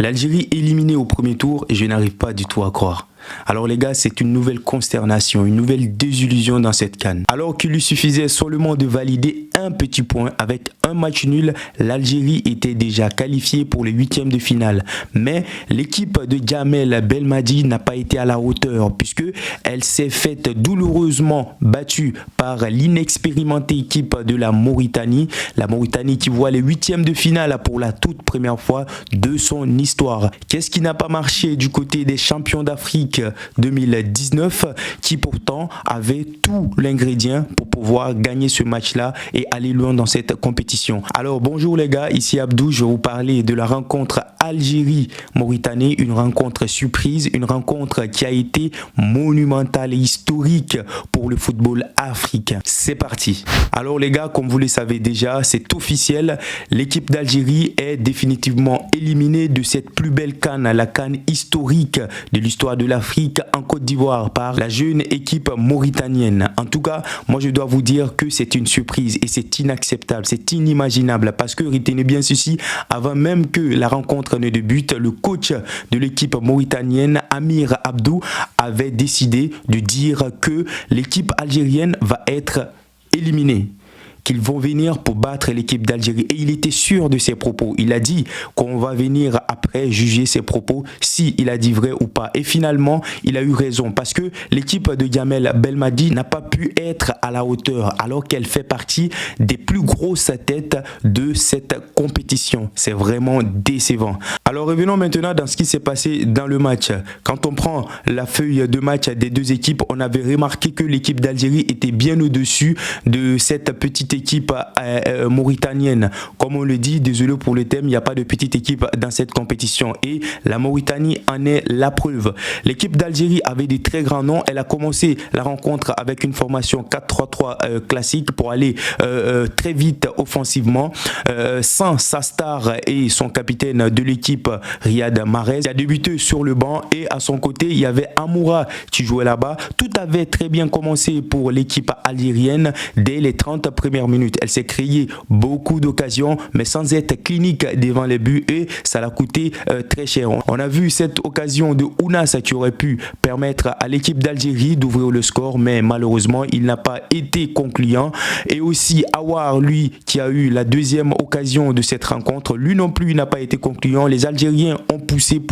L'Algérie éliminée au premier tour et je n'arrive pas du tout à croire. Alors les gars, c'est une nouvelle consternation, une nouvelle désillusion dans cette CAN. Alors qu'il lui suffisait seulement de valider un petit point avec un match nul, l'Algérie était déjà qualifiée pour les huitièmes de finale. Mais l'équipe de Djamel Belmadi n'a pas été à la hauteur puisque elle s'est faite douloureusement battue par l'inexpérimentée équipe de la Mauritanie. La Mauritanie qui voit les huitièmes de finale pour la toute première fois de son histoire. Qu'est-ce qui n'a pas marché du côté des champions d'Afrique 2019 qui pourtant avait tout l'ingrédient pour pouvoir gagner ce match-là et aller loin dans cette compétition. Alors bonjour les gars, ici Abdou, je vais vous parler de la rencontre Algérie-Mauritanie, une rencontre surprise, une rencontre qui a été monumentale et historique pour le football africain. C'est parti. Alors les gars, comme vous le savez déjà, c'est officiel, l'équipe d'Algérie est définitivement éliminée de cette plus belle CAN, la CAN historique de l'histoire de l'Afrique en Côte d'Ivoire par la jeune équipe mauritanienne. En tout cas, moi je dois vous dire que c'est une surprise et c'est inacceptable, c'est inimaginable parce que retenez bien ceci, avant même que la rencontre ne débute, le coach de l'équipe mauritanienne, Amir Abdou, avait décidé de dire que l'équipe algérienne va être éliminée, qu'ils vont venir pour battre l'équipe d'Algérie. Et il était sûr de ses propos. Il a dit qu'on va venir après juger ses propos, si il a dit vrai ou pas. Et finalement, il a eu raison parce que l'équipe de Djamel Belmadi n'a pas pu être à la hauteur alors qu'elle fait partie des plus grosses têtes de cette compétition. C'est vraiment décevant. Alors revenons maintenant dans ce qui s'est passé dans le match. Quand on prend la feuille de match des deux équipes, on avait remarqué que l'équipe d'Algérie était bien au-dessus de cette petite équipe mauritanienne. Comme on le dit, désolé pour le thème, il n'y a pas de petite équipe dans cette compétition et la Mauritanie en est la preuve. L'équipe d'Algérie avait des très grands noms. Elle a commencé la rencontre avec une formation 4-3-3 classique pour aller très vite offensivement, sans sa star et son capitaine de l'équipe Riyad Mahrez qui a débuté sur le banc et à son côté il y avait Amoura qui jouait là-bas. Tout avait très bien commencé pour l'équipe algérienne dès les 30 premières minutes. Elle s'est créée beaucoup d'occasions mais sans être clinique devant les buts et ça l'a coûté très cher. On a vu cette occasion de Ounas qui aurait pu permettre à l'équipe d'Algérie d'ouvrir le score mais malheureusement il n'a pas été concluant. Et aussi Aouar, lui qui a eu la deuxième occasion de cette rencontre, lui non plus n'a pas été concluant. Les Algériens ont poussé.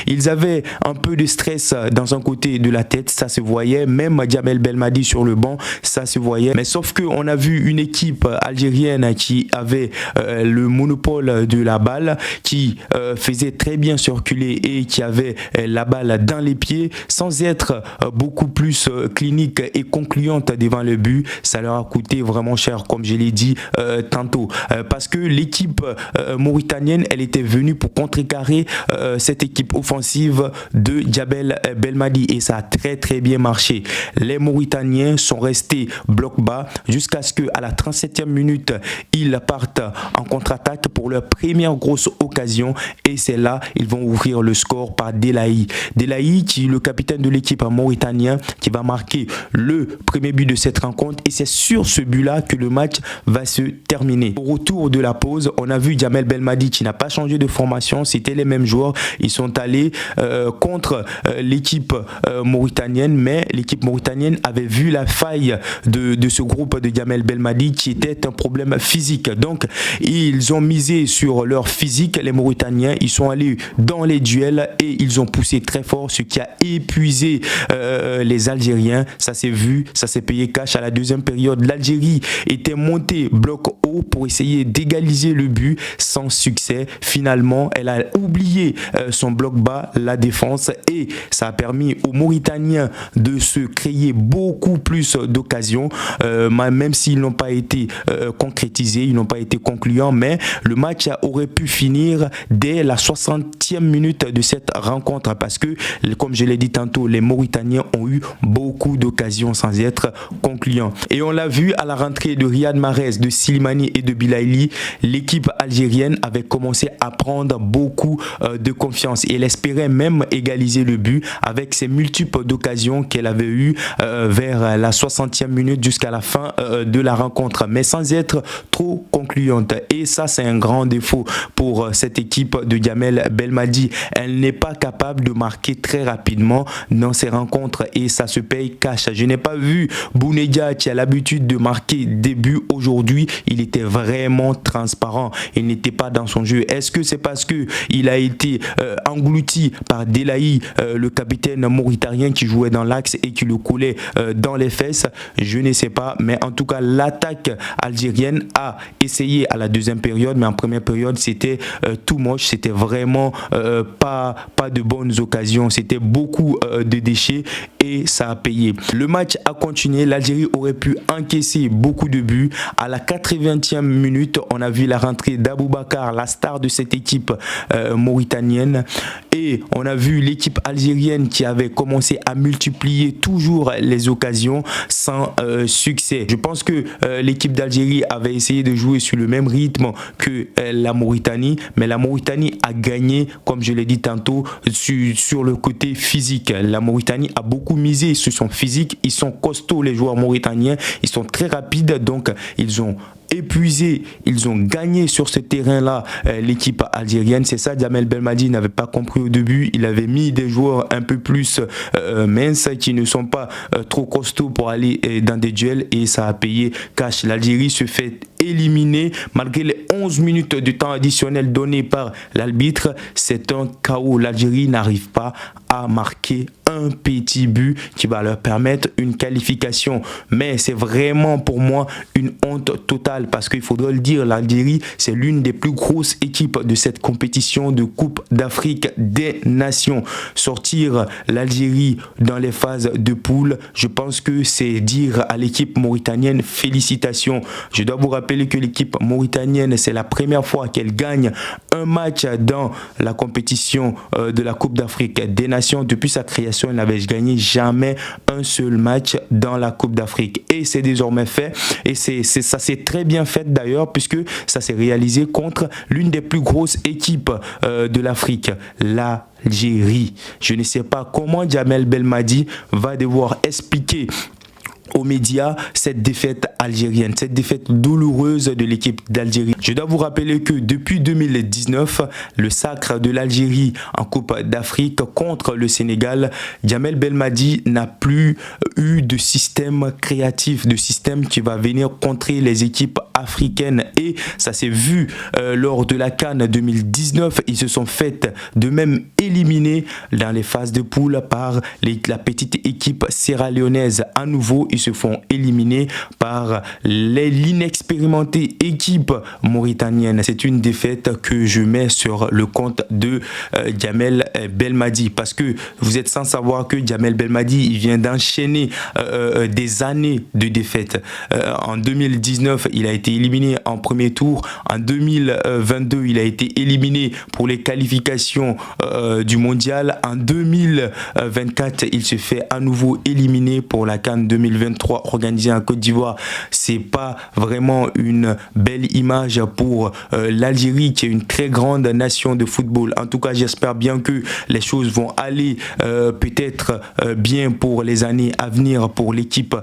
Ils avaient un peu de stress dans un côté de la tête, ça se voyait. Même Djamel Belmadi sur le banc, ça se voyait. Mais sauf que on a vu une équipe algérienne qui avait le monopole de la balle, qui faisait très bien circuler et qui avait la balle dans les pieds sans être beaucoup plus clinique et concluante devant le but. Ça leur a coûté vraiment cher, comme je l'ai dit tantôt, parce que l'équipe mauritanienne, elle était venue pour contrecarrer cette équipe offensive de Djamel Belmadi et ça a très bien marché. Les Mauritaniens sont restés bloc bas jusqu'à ce que à la 37e minute, ils partent en contre-attaque pour leur première grosse occasion et c'est là ils vont ouvrir le score par Delaï. Delaï qui est le capitaine de l'équipe mauritanienne qui va marquer le premier but de cette rencontre et c'est sur ce but-là que le match va se terminer. Au retour de la pause, on a vu Djamel Belmadi qui n'a pas changé de formation, c'était les mêmes joueurs, ils sont allés contre l'équipe mauritanienne mais l'équipe mauritanienne avait vu la faille de ce groupe de Djamel Belmadi qui était un problème physique. Donc ils ont misé sur leur physique, les Mauritaniens, ils sont allés dans les duels et ils ont poussé très fort, ce qui a épuisé les Algériens. Ça s'est vu, ça s'est payé cash à la deuxième période. L'Algérie était montée bloc haut pour essayer d'égaliser le but sans succès. Finalement, elle a oublié son bloc bas, la défense, et ça a permis aux Mauritaniens de se créer beaucoup plus d'occasions, même s'ils n'ont pas été concrétisés, ils n'ont pas été concluants, mais le match aurait pu finir dès la 60e minute de cette rencontre parce que, comme je l'ai dit tantôt, les Mauritaniens ont eu beaucoup d'occasions sans être concluants. Et on l'a vu à la rentrée de Riyad Mahrez, de Slimani et de Bilaïli, l'équipe algérienne avait commencé à prendre beaucoup de confiance et elle espérait même égaliser le but avec ses multiples occasions qu'elle avait eues vers la 60e minute jusqu'à la fin de la rencontre. rencontre, mais sans être trop concluante. Et ça, c'est un grand défaut pour cette équipe de Djamel Belmadi. Elle n'est pas capable de marquer très rapidement dans ses rencontres et ça se paye cash. Je n'ai pas vu Bounedjah qui a l'habitude de marquer des buts. Aujourd'hui, il était vraiment transparent. Il n'était pas dans son jeu. Est-ce que c'est parce que il a été englouti par Delaï, le capitaine mauritanien qui jouait dans l'axe et qui le coulait dans les fesses? Je ne sais pas, mais en tout cas l'attaque algérienne a essayé à la deuxième période, mais en première période c'était tout moche, c'était vraiment pas de bonnes occasions, c'était beaucoup de déchets et ça a payé. Le match a continué, l'Algérie aurait pu encaisser beaucoup de buts. À la 80e minute, on a vu la rentrée d'Aboubacar, la star de cette équipe mauritanienne, et on a vu l'équipe algérienne qui avait commencé à multiplier toujours les occasions sans succès. Je pense que l'équipe d'Algérie avait essayé de jouer sur le même rythme que la Mauritanie, mais la Mauritanie a gagné, comme je l'ai dit tantôt, sur le côté physique. La Mauritanie a beaucoup misé sur son physique. Ils sont costauds, les joueurs mauritaniens, ils sont très rapides, donc ils ont épuisé, ils ont gagné sur ce terrain-là l'équipe algérienne. C'est ça, Djamel Belmadi n'avait pas compris au début. Il avait mis des joueurs un peu plus minces qui ne sont pas trop costauds pour aller dans des duels et ça a payé cash. L'Algérie se fait éliminer malgré les 11 minutes de temps additionnel donné par l'arbitre. C'est un chaos. L'Algérie n'arrive pas à marquer un petit but qui va leur permettre une qualification. Mais c'est vraiment pour moi une honte totale parce qu'il faudrait le dire, l'Algérie c'est l'une des plus grosses équipes de cette compétition de Coupe d'Afrique des Nations. Sortir l'Algérie dans les phases de poule, je pense que c'est dire à l'équipe mauritanienne félicitations. Je dois vous rappeler que l'équipe mauritanienne, c'est la première fois qu'elle gagne un match dans la compétition de la Coupe d'Afrique des Nations. Depuis sa création, elle n'avait gagné jamais un seul match dans la Coupe d'Afrique. Et c'est désormais fait. Et ça s'est très bien fait d'ailleurs, puisque ça s'est réalisé contre l'une des plus grosses équipes de l'Afrique, l'Algérie. Je ne sais pas comment Djamel Belmadi va devoir expliquer aux médias cette défaite algérienne, cette défaite douloureuse de l'équipe d'Algérie. Je dois vous rappeler que depuis 2019, le sacre de l'Algérie en Coupe d'Afrique contre le Sénégal, Djamel Belmadi n'a plus eu de système créatif, de système qui va venir contrer les équipes africaines et ça s'est vu lors de la CAN 2019. Ils se sont fait de même éliminer dans les phases de poule par la petite équipe sierra-léonaise. À nouveau, ils se font éliminer par l'inexpérimentée équipe mauritanienne. C'est une défaite que je mets sur le compte de Djamel Belmadi parce que vous êtes sans savoir que Djamel Belmadi il vient d'enchaîner des années de défaites. En 2019, il a été éliminé en premier tour. En 2022, il a été éliminé pour les qualifications du mondial. En 2024, il se fait à nouveau éliminer pour la CAN 2023 organisée en Côte d'Ivoire. C'est pas vraiment une belle image pour l'Algérie qui est une très grande nation de football. En tout cas, j'espère bien que les choses vont aller peut-être bien pour les années à venir pour l'équipe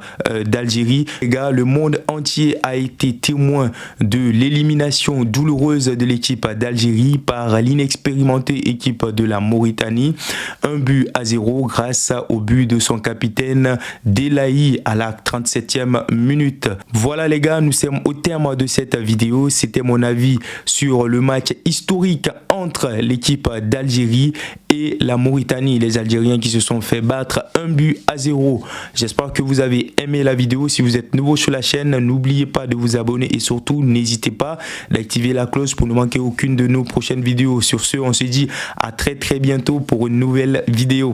d'Algérie. Les gars, le monde entier a été témoin de l'élimination douloureuse de l'équipe d'Algérie par l'inexpérimentée équipe de la Mauritanie. 1-0 grâce au but de son capitaine Delaï à la 37e minute. Voilà les gars, nous sommes au terme de cette vidéo. C'était mon avis sur le match historique entre l'équipe d'Algérie et la Mauritanie. Les Algériens qui se sont fait battre 1-0. J'espère que vous avez aimé la vidéo. Si vous êtes nouveau sur la chaîne, n'oubliez pas de vous abonner et surtout n'hésitez pas d'activer la cloche pour ne manquer aucune de nos prochaines vidéos. Sur ce, on se dit à très bientôt pour une nouvelle vidéo.